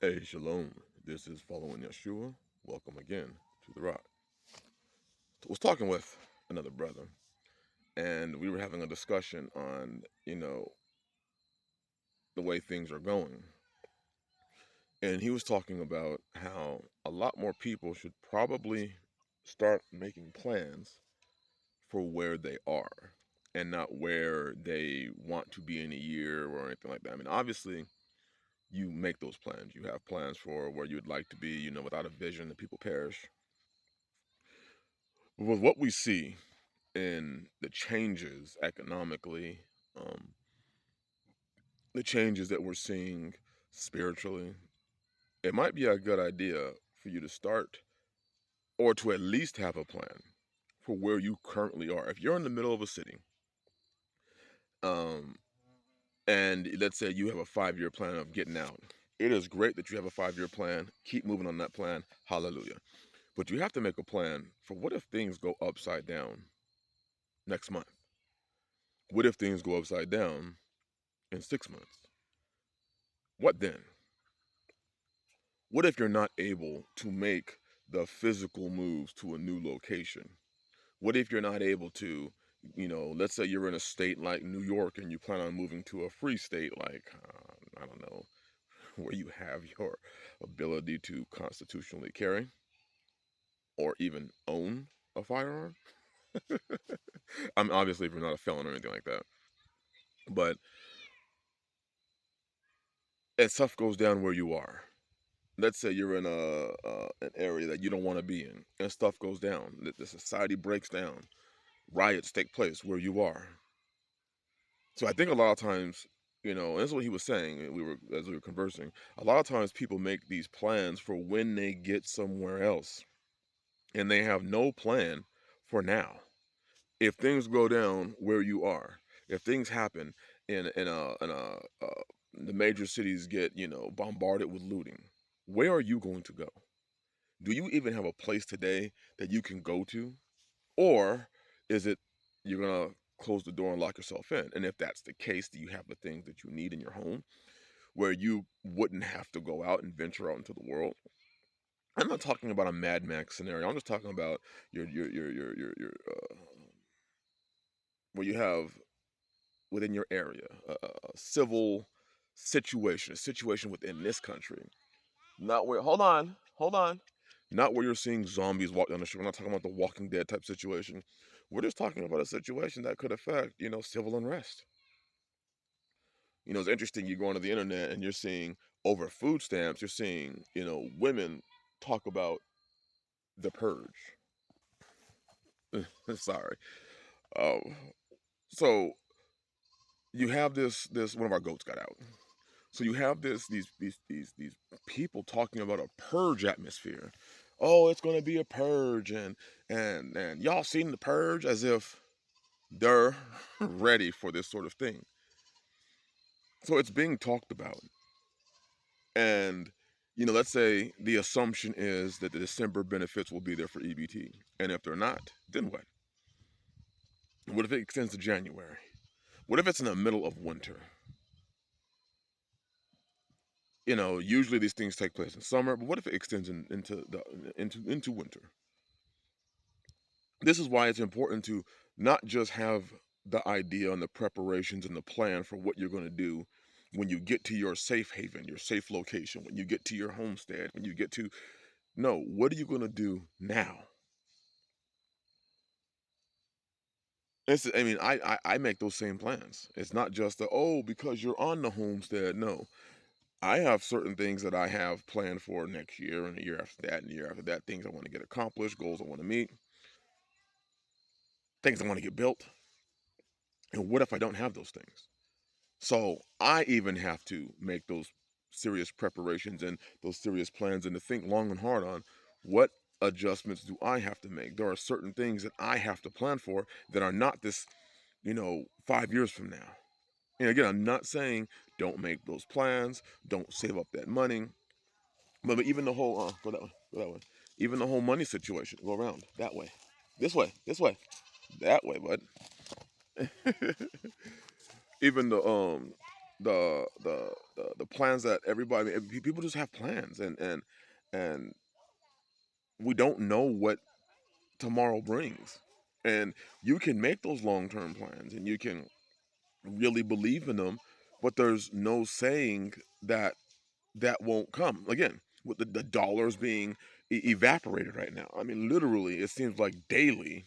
Hey, Shalom. This is Following Yeshua. Welcome again to the Rock. I was talking with another brother, and we were having a discussion on, the way things are going. And he was talking about how a lot more people should probably start making plans for where they are and not where they want to be in a year or anything like that. I mean, obviously, you make those plans. You have plans for where you'd like to be, without a vision, the people perish. With what we see in the changes economically, um, the changes that we're seeing spiritually, it might be a good idea for you to start or to at least have a plan for where you currently are. If you're in the middle of a city, um, and let's say you have a 5 year plan of getting out, it is great that you have a 5 year plan. Keep moving on that plan. Hallelujah. But you have to make a plan for what if things go upside down next month? What if things go upside down in 6 months? What then? What if you're not able to make the physical moves to a new location? What if you're not able to, let's say you're in a state like New York and you plan on moving to a free state like, I don't know, where you have your ability to constitutionally carry or even own a firearm? I'm obviously if you're not a felon or anything like that. But as stuff goes down where you are, let's say you're in an area that you don't want to be in, and stuff goes down, the society breaks down, riots take place where you are. So I think a lot of times, and that's what he was saying. And as we were conversing, a lot of times people make these plans for when they get somewhere else, and they have no plan for now. If things go down where you are, if things happen in the major cities get bombarded with looting, where are you going to go? Do you even have a place today that you can go to? Or is it you're going to close the door and lock yourself in? And if that's the case, do you have the things that you need in your home where you wouldn't have to go out and venture out into the world? I'm not talking about a Mad Max scenario. I'm just talking about your where you have within your area a civil situation, a situation within this country. Not where, hold on. Not where you're seeing zombies walk down the street. We're not talking about the Walking Dead type situation. We're just talking about a situation that could affect, civil unrest. It's interesting. You go onto the internet and you're seeing over food stamps, you're seeing, women talk about the purge. Sorry. Um, so you have this one of our goats got out. So you have these people talking about a purge atmosphere. Oh, it's going to be a purge, and y'all seen the purge, as if they're ready for this sort of thing. So it's being talked about, and let's say the assumption is that the December benefits will be there for EBT, and if they're not, then what? What if it extends to January? What if it's in the middle of winter? Usually these things take place in summer, but what if it extends into winter? This is why it's important to not just have the idea and the preparations and the plan for what you're going to do when you get to your safe haven, your safe location, when you get to your homestead, when you get to, no, what are you going to do now? I mean, I make those same plans. It's not just because you're on the homestead. No, I have certain things that I have planned for next year and the year after that and the year after that, things I want to get accomplished, goals I want to meet, things I want to get built. And what if I don't have those things? So I even have to make those serious preparations and those serious plans and to think long and hard on what adjustments do I have to make. There are certain things that I have to plan for that are not this, 5 years from now. And again, I'm not saying don't make those plans, don't save up that money, but even the whole go that way, even the whole money situation, go around that way, this way, that way, bud. Even the plans that everybody, people just have plans, and we don't know what tomorrow brings. And you can make those long-term plans and you can really believe in them, but there's no saying that that won't come again with the dollars being evaporated right now. I mean, literally, it seems like daily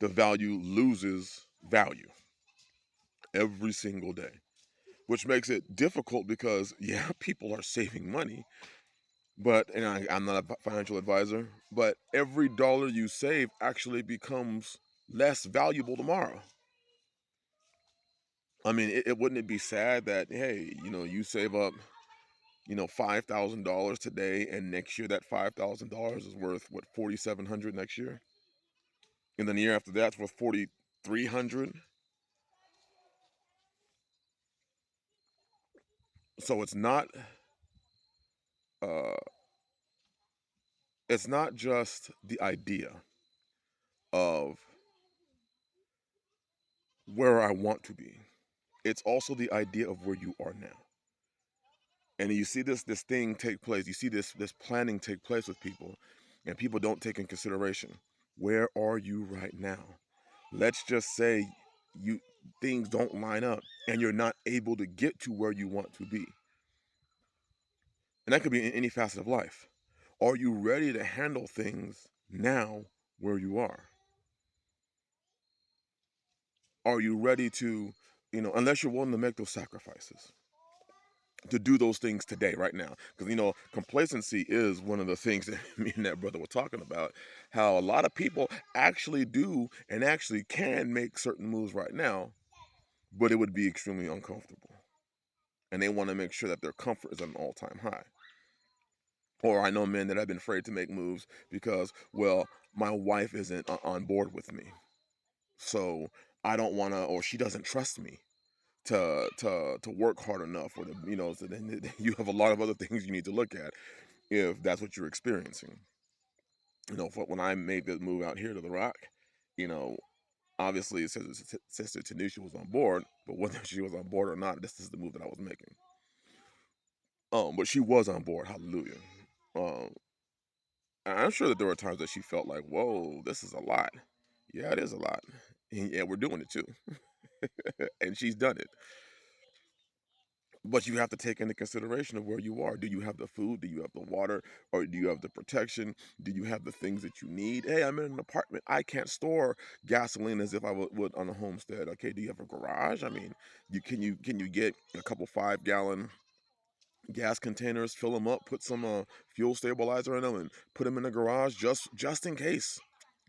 the value loses value every single day, which makes it difficult because, yeah, people are saving money, but, and I'm not a financial advisor, but every dollar you save actually becomes less valuable tomorrow. I mean, wouldn't it be sad that, hey, you save up, $5,000 today, and next year that $5,000 is worth what, 4,700 next year, and then the year after that's worth 4,300. So uh, it's not just the idea of where I want to be. It's also the idea of where you are now. And you see this thing take place. You see this planning take place with people, and people don't take in consideration, where are you right now? Let's just say you things don't line up and you're not able to get to where you want to be. And that could be in any facet of life. Are you ready to handle things now where you are? Are you ready to, unless you're willing to make those sacrifices, to do those things today, right now? Because, complacency is one of the things that me and that brother were talking about, how a lot of people actually do and actually can make certain moves right now, but it would be extremely uncomfortable. And they want to make sure that their comfort is at an all-time high. Or I know men that have been afraid to make moves because, well, my wife isn't on board with me. So I don't want to, or she doesn't trust me to work hard enough, or so then you have a lot of other things you need to look at if that's what you're experiencing. When I made the move out here to the Rock, you know, obviously Sister Tanisha was on board, but whether she was on board or not, this is the move that I was making. But she was on board, hallelujah. Um, and I'm sure that there were times that she felt like, whoa, this is a lot. Yeah, it is a lot. And yeah, we're doing it too. And she's done it. But you have to take into consideration of where you are. Do you have the food? Do you have the water? Or do you have the protection? Do you have the things that you need? Hey, I'm in an apartment. I can't store gasoline as if I would on a homestead. Okay, do you have a garage? I mean, can you get a couple 5-gallon gas containers, fill them up, put some fuel stabilizer in them, and put them in the garage just in case.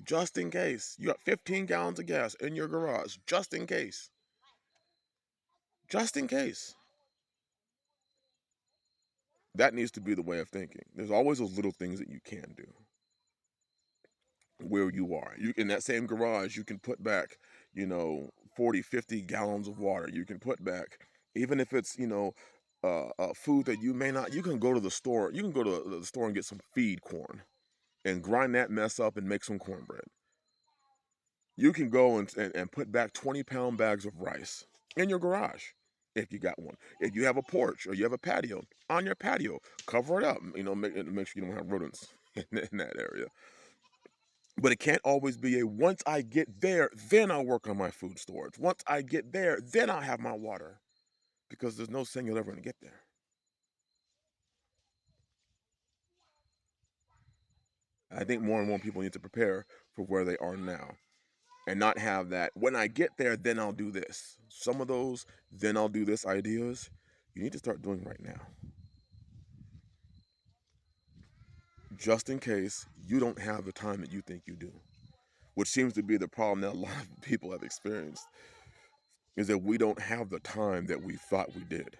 Just in case. You got 15 gallons of gas in your garage, just in case. Just in case. That needs to be the way of thinking. There's always those little things that you can do where you are. You in that same garage, you can put back, 40, 50 gallons of water. You can put back, even if it's, food that you may not, you can go to the store. You can go to the store and get some feed corn and grind that mess up and make some cornbread. You can go and put back 20-pound bags of rice in your garage if you got one. If you have a porch or you have a patio, on your patio, cover it up. Make sure you don't have rodents in that area. But it can't always be a once I get there, then I'll work on my food storage. Once I get there, then I'll have my water. Because there's no saying you're ever going to get there. I think more and more people need to prepare for where they are now and not have that when I get there, then I'll do this. Some of those, then I'll do this ideas, you need to start doing right now. Just in case you don't have the time that you think you do, which seems to be the problem that a lot of people have experienced, is that we don't have the time that we thought we did.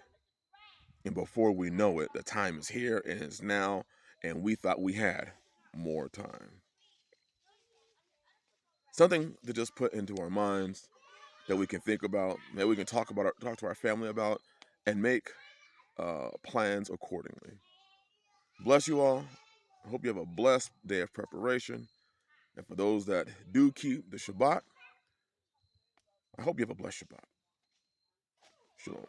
And before we know it, the time is here and it's now, and we thought we had more time. Something to just put into our minds that we can think about, that we can talk to our family about, and make plans accordingly. Bless you all. I hope you have a blessed day of preparation. And for those that do keep the Shabbat, I hope you have a blessed Shabbat. Shalom.